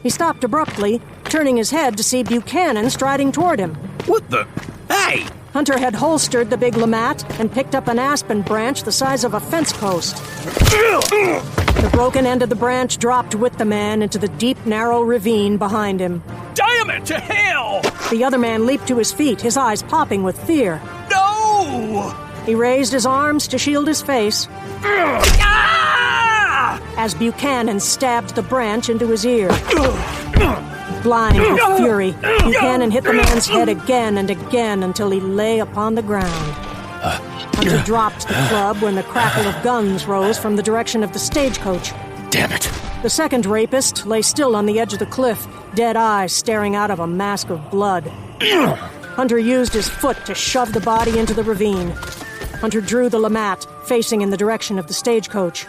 He stopped abruptly, turning his head to see Buchanan striding toward him. What the? Hey! Hunter had holstered the big LeMat and picked up an aspen branch the size of a fence post. The broken end of the branch dropped with the man into the deep, narrow ravine behind him. Damn it, to hell! The other man leaped to his feet, his eyes popping with fear. No! He raised his arms to shield his face as Buchanan stabbed the branch into his ear. Blind with fury, Buchanan hit the man's head again and again until he lay upon the ground. Hunter dropped the club when the crackle of guns rose from the direction of the stagecoach. Damn it! The second rapist lay still on the edge of the cliff, dead eyes staring out of a mask of blood. Hunter used his foot to shove the body into the ravine. Hunter drew the LeMat, facing in the direction of the stagecoach.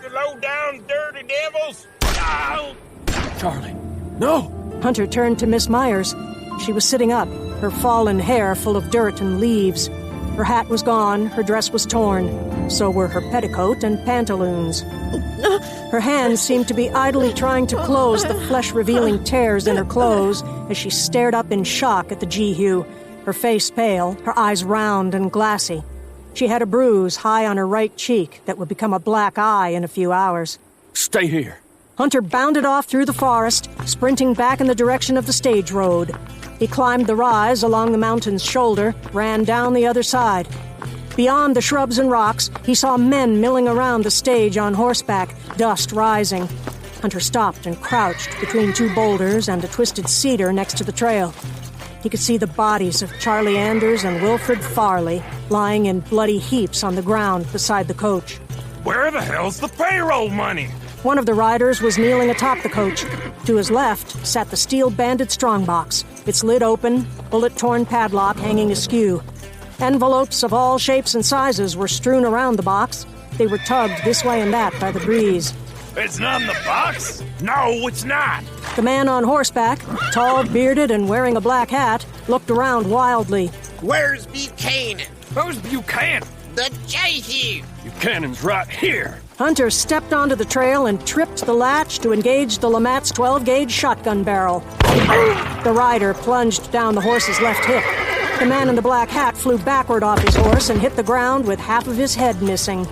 You low-down dirty devils! Oh. Charlie, no! Hunter turned to Miss Myers. She was sitting up, her fallen hair full of dirt and leaves. Her hat was gone, her dress was torn. So were her petticoat and pantaloons. Her hands seemed to be idly trying to close the flesh-revealing tears in her clothes as she stared up in shock at the Jehu, her face pale, her eyes round and glassy. She had a bruise high on her right cheek that would become a black eye in a few hours. Stay here. Hunter bounded off through the forest, sprinting back in the direction of the stage road. He climbed the rise along the mountain's shoulder, ran down the other side. Beyond the shrubs and rocks, he saw men milling around the stage on horseback, dust rising. Hunter stopped and crouched between two boulders and a twisted cedar next to the trail. He could see the bodies of Charlie Anders and Wilfred Farley lying in bloody heaps on the ground beside the coach. Where the hell's the payroll money? One of the riders was kneeling atop the coach. To his left sat the steel-banded strongbox, its lid open, bullet-torn padlock hanging askew. Envelopes of all shapes and sizes were strewn around the box. They were tugged this way and that by the breeze. It's not in the box? No, it's not. The man on horseback, tall, bearded, and wearing a black hat, looked around wildly. Where's Buchanan? Who's Buchanan? The Jehu! Buchanan's right here. Hunter stepped onto the trail and tripped the latch to engage the LeMat's 12-gauge shotgun barrel. The rider plunged down the horse's left hip. The man in the black hat flew backward off his horse and hit the ground with half of his head missing.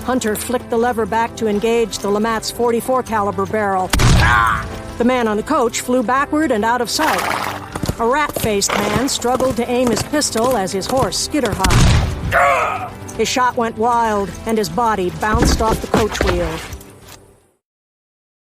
Hunter flicked the lever back to engage the LeMat's .44 caliber barrel. The man on the coach flew backward and out of sight. A rat-faced man struggled to aim his pistol as his horse skitter-hopped. His shot went wild, and his body bounced off the coach wheel.